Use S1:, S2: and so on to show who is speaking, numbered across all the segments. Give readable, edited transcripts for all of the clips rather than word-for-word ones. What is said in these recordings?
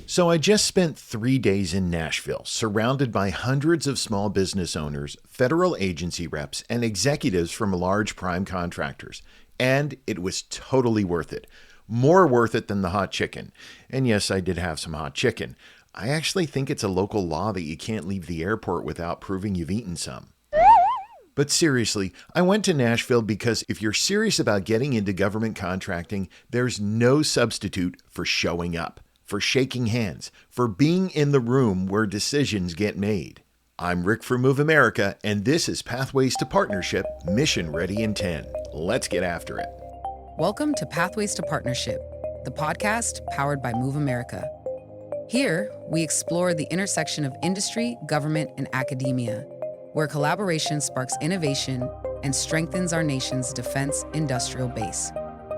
S1: So I just spent 3 days in Nashville, surrounded by hundreds of small business owners, federal agency reps, and executives from large prime contractors. And it was totally worth it. More worth it than the hot chicken. And yes, I did have some hot chicken. I actually think it's a local law that you can't leave the airport without proving you've eaten some. But seriously, I went to Nashville because if you're serious about getting into government contracting, there's no substitute for showing up, for shaking hands, for being in the room where decisions get made. I'm Rick from MoveAmerica, and this is Pathways to Partnership, Mission Ready in 10. Let's get after it.
S2: Welcome to Pathways to Partnership, the podcast powered by MoveAmerica. Here, we explore the intersection of industry, government, and academia, where collaboration sparks innovation and strengthens our nation's defense industrial base.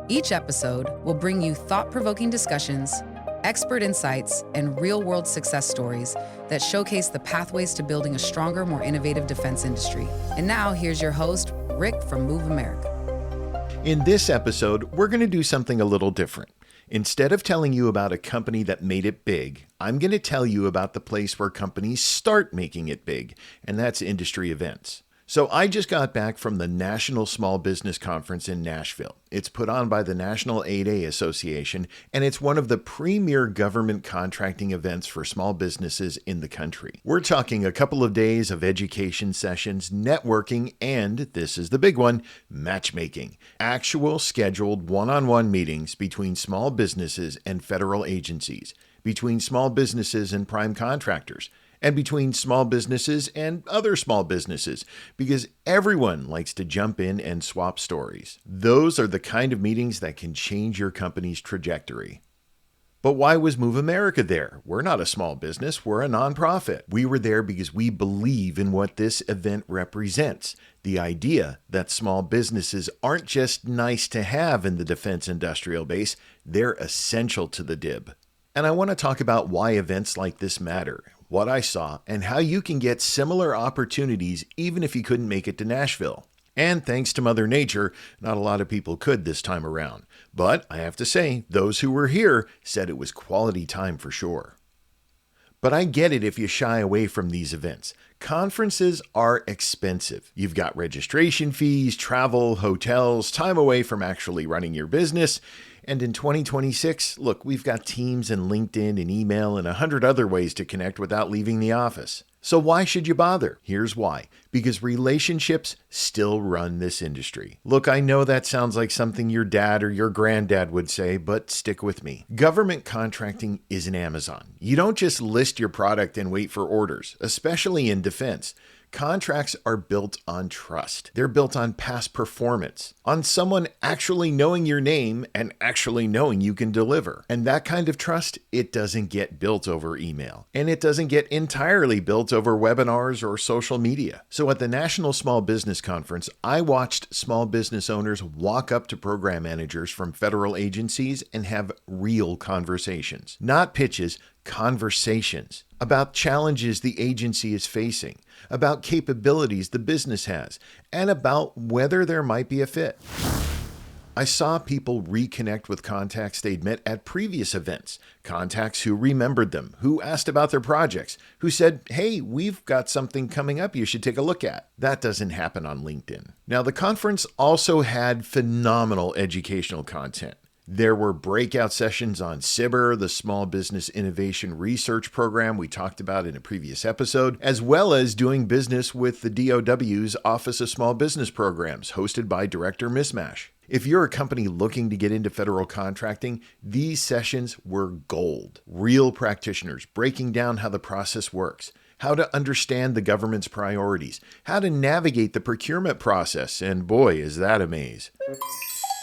S2: Each episode will bring you thought-provoking discussions, expert insights, and real-world success stories that showcase the pathways to building a stronger, more innovative defense industry. And now, here's your host, Rick from MoveAmerica.
S1: In this episode, we're going to do something a little different. Instead of telling you about a company that made it big, I'm going to tell you about the place where companies start making it big, and that's industry events. So I just got back from the National Small Business Conference in Nashville. It's put on by the National 8A Association, and it's one of the premier government contracting events for small businesses in the country. We're talking a couple of days of education sessions, networking, and, this is the big one, matchmaking. Actual scheduled one-on-one meetings between small businesses and federal agencies, between small businesses and prime contractors, and between small businesses and other small businesses, because everyone likes to jump in and swap stories. Those are the kind of meetings that can change your company's trajectory. But why was MoveAmerica there? We're not a small business, we're a nonprofit. We were there because we believe in what this event represents. The idea that small businesses aren't just nice to have in the defense industrial base, they're essential to the DIB. And I want to talk about why events like this matter, what I saw, and how you can get similar opportunities even if you couldn't make it to Nashville. And thanks to Mother Nature, not a lot of people could this time around. But I have to say, those who were here said it was quality time for sure. But I get it if you shy away from these events. Conferences are expensive. You've got registration fees, travel, hotels, time away from actually running your business. And in 2026, look, we've got Teams and LinkedIn and email and 100 other ways to connect without leaving the office. So why should you bother? Here's why. Because relationships still run this industry. Look, I know that sounds like something your dad or your granddad would say, but stick with me. Government contracting isn't Amazon. You don't just list your product and wait for orders, especially in defense. Contracts are built on trust. They're built on past performance, on someone actually knowing your name and actually knowing you can deliver. And that kind of trust, it doesn't get built over email. And it doesn't get entirely built over webinars or social media. So at the National Small Business Conference, I watched small business owners walk up to program managers from federal agencies and have real conversations. Not pitches, conversations about challenges the agency is facing, about capabilities the business has, and about whether there might be a fit. I saw people reconnect with contacts they'd met at previous events, contacts who remembered them, who asked about their projects, who said, hey, we've got something coming up you should take a look at. That doesn't happen on LinkedIn. Now, the conference also had phenomenal educational content. There were breakout sessions on SBIR, the Small Business Innovation Research Program we talked about in a previous episode, as well as doing business with the DOW's Office of Small Business Programs, hosted by Director Mismash. If you're a company looking to get into federal contracting, these sessions were gold. Real practitioners breaking down how the process works, how to understand the government's priorities, how to navigate the procurement process, and boy, is that a maze.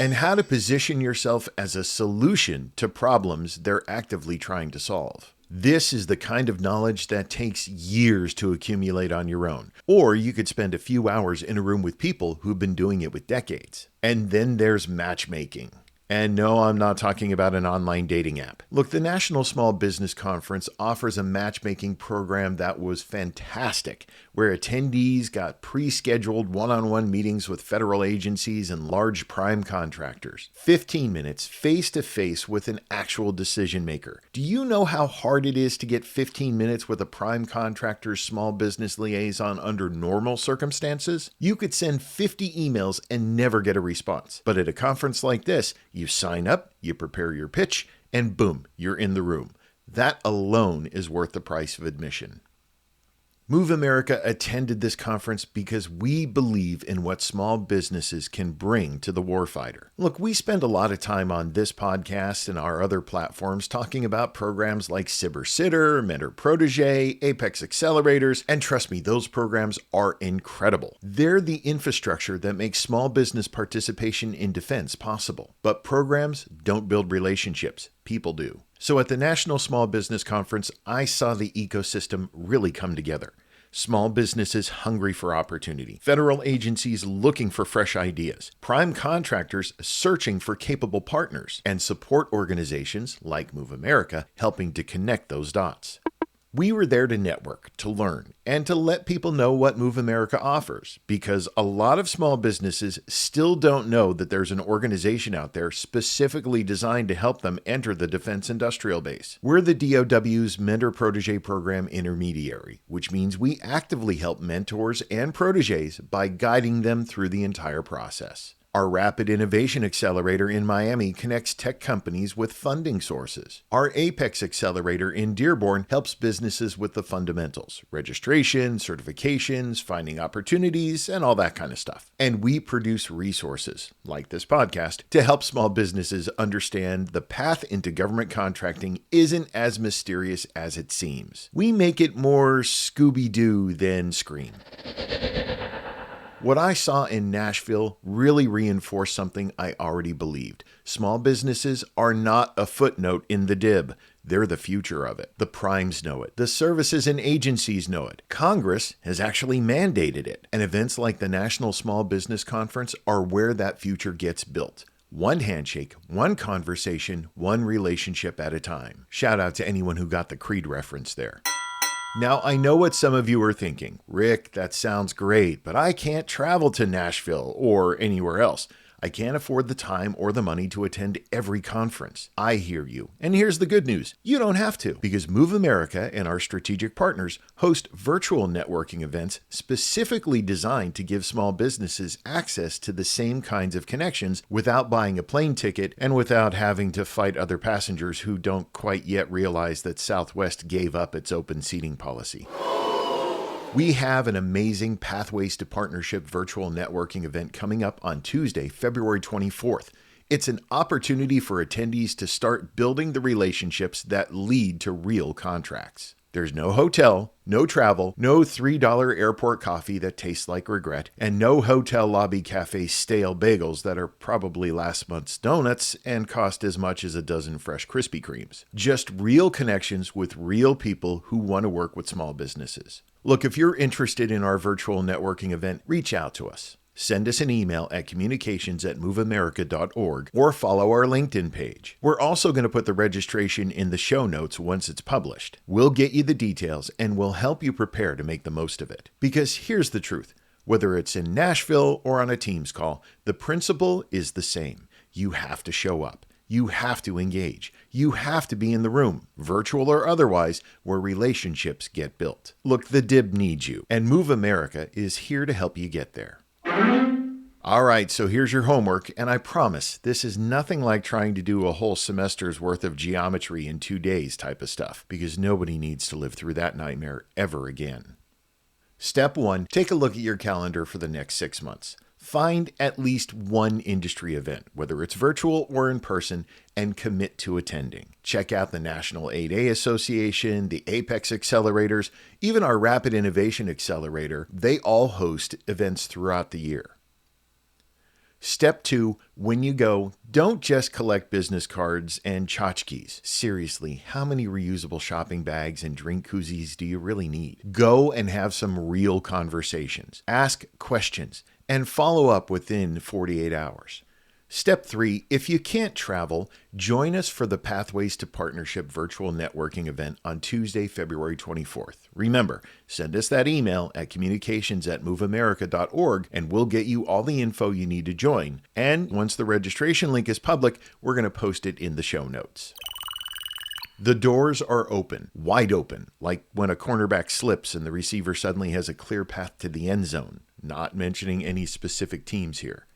S1: And how to position yourself as a solution to problems they're actively trying to solve. This is the kind of knowledge that takes years to accumulate on your own. Or you could spend a few hours in a room with people who've been doing it with decades. And then there's matchmaking. And no, I'm not talking about an online dating app. Look, the National Small Business Conference offers a matchmaking program that was fantastic, where attendees got pre-scheduled one-on-one meetings with federal agencies and large prime contractors. 15 minutes face-to-face with an actual decision maker. Do you know how hard it is to get 15 minutes with a prime contractor's small business liaison under normal circumstances? You could send 50 emails and never get a response. But at a conference like this, you sign up, you prepare your pitch, and boom, you're in the room. That alone is worth the price of admission. MoveAmerica attended this conference because we believe in what small businesses can bring to the warfighter. Look, we spend a lot of time on this podcast and our other platforms talking about programs like Cyber Mentor Protege, Apex Accelerators, and trust me, those programs are incredible. They're the infrastructure that makes small business participation in defense possible. But programs don't build relationships, people do. So at the National Small Business Conference, I saw the ecosystem really come together. Small businesses hungry for opportunity, federal agencies looking for fresh ideas, prime contractors searching for capable partners, and support organizations like MoveAmerica helping to connect those dots. We were there to network, to learn, and to let people know what MoveAmerica offers, because a lot of small businesses still don't know that there's an organization out there specifically designed to help them enter the defense industrial base. We're the DoW's Mentor Protege Program intermediary, which means we actively help mentors and proteges by guiding them through the entire process. Our Rapid Innovation Accelerator in Miami connects tech companies with funding sources. Our Apex Accelerator in Dearborn helps businesses with the fundamentals, registration, certifications, finding opportunities, and all that kind of stuff. And we produce resources, like this podcast, to help small businesses understand the path into government contracting isn't as mysterious as it seems. We make it more Scooby-Doo than Scream. What I saw in Nashville really reinforced something I already believed. Small businesses are not a footnote in the DIB. They're the future of it. The primes know it. The services and agencies know it. Congress has actually mandated it. And events like the National Small Business Conference are where that future gets built. One handshake, one conversation, one relationship at a time. Shout out to anyone who got the Creed reference there. Now, I know what some of you are thinking. Rick, that sounds great, but I can't travel to Nashville or anywhere else. I can't afford the time or the money to attend every conference. I hear you. And here's the good news. You don't have to, because MoveAmerica and our strategic partners host virtual networking events specifically designed to give small businesses access to the same kinds of connections without buying a plane ticket and without having to fight other passengers who don't quite yet realize that Southwest gave up its open seating policy. We have an amazing Pathways to Partnership virtual networking event coming up on Tuesday, February 24th. It's an opportunity for attendees to start building the relationships that lead to real contracts. There's no hotel, no travel, no $3 airport coffee that tastes like regret, and no hotel lobby cafe stale bagels that are probably last month's donuts and cost as much as a dozen fresh Krispy Kremes. Just real connections with real people who want to work with small businesses. Look, if you're interested in our virtual networking event, reach out to us. Send us an email at communications@moveamerica.org or follow our LinkedIn page. We're also going to put the registration in the show notes once it's published. We'll get you the details and we'll help you prepare to make the most of it. Because here's the truth. Whether it's in Nashville or on a Teams call, the principle is the same. You have to show up. You have to engage. You have to be in the room, virtual or otherwise, where relationships get built. Look, the DIB needs you, and MoveAmerica is here to help you get there. All right, so here's your homework, and I promise this is nothing like trying to do a whole semester's worth of geometry in 2 days type of stuff, because nobody needs to live through that nightmare ever again. Step 1, take a look at your calendar for the next 6 months. Find at least one industry event, whether it's virtual or in person, and commit to attending. Check out the National 8A Association, the Apex Accelerators, even our Rapid Innovation Accelerator. They all host events throughout the year. Step 2, when you go, don't just collect business cards and tchotchkes. Seriously, how many reusable shopping bags and drink koozies do you really need? Go and have some real conversations. Ask questions and follow up within 48 hours. Step 3, if you can't travel, join us for the Pathways to Partnership virtual networking event on Tuesday, February 24th. Remember, send us that email at communications@moveamerica.org and we'll get you all the info you need to join. And once the registration link is public, we're going to post it in the show notes. The doors are open, wide open, like when a cornerback slips and the receiver suddenly has a clear path to the end zone, not mentioning any specific teams here.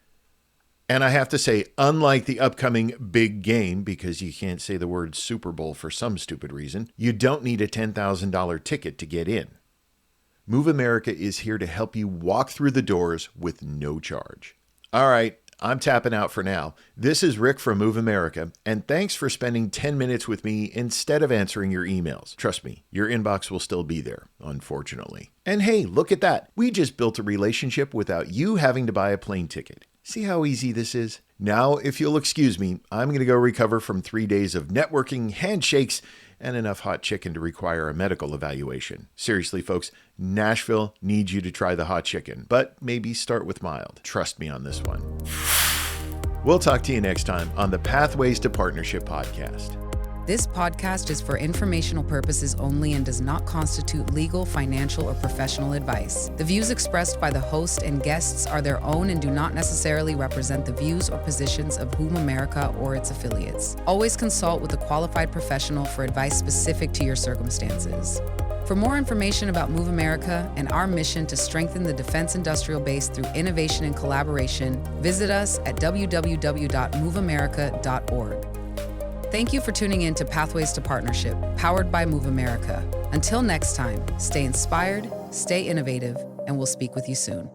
S1: And I have to say, unlike the upcoming big game, because you can't say the word Super Bowl for some stupid reason, you don't need a $10,000 ticket to get in. Move America is here to help you walk through the doors with no charge. All right, I'm tapping out for now. This is Rick from Move America, and thanks for spending 10 minutes with me instead of answering your emails. Trust me, your inbox will still be there, unfortunately. And hey, look at that. We just built a relationship without you having to buy a plane ticket. See how easy this is? Now, if you'll excuse me, I'm going to go recover from 3 days of networking, handshakes, and enough hot chicken to require a medical evaluation. Seriously, folks, Nashville needs you to try the hot chicken, but maybe start with mild. Trust me on this one. We'll talk to you next time on the Pathways to Partnership podcast.
S2: This podcast is for informational purposes only and does not constitute legal, financial, or professional advice. The views expressed by the host and guests are their own and do not necessarily represent the views or positions of MoveAmerica or its affiliates. Always consult with a qualified professional for advice specific to your circumstances. For more information about MoveAmerica and our mission to strengthen the defense industrial base through innovation and collaboration, visit us at www.moveamerica.org. Thank you for tuning in to Pathways to Partnership, powered by Move America. Until next time, stay inspired, stay innovative, and we'll speak with you soon.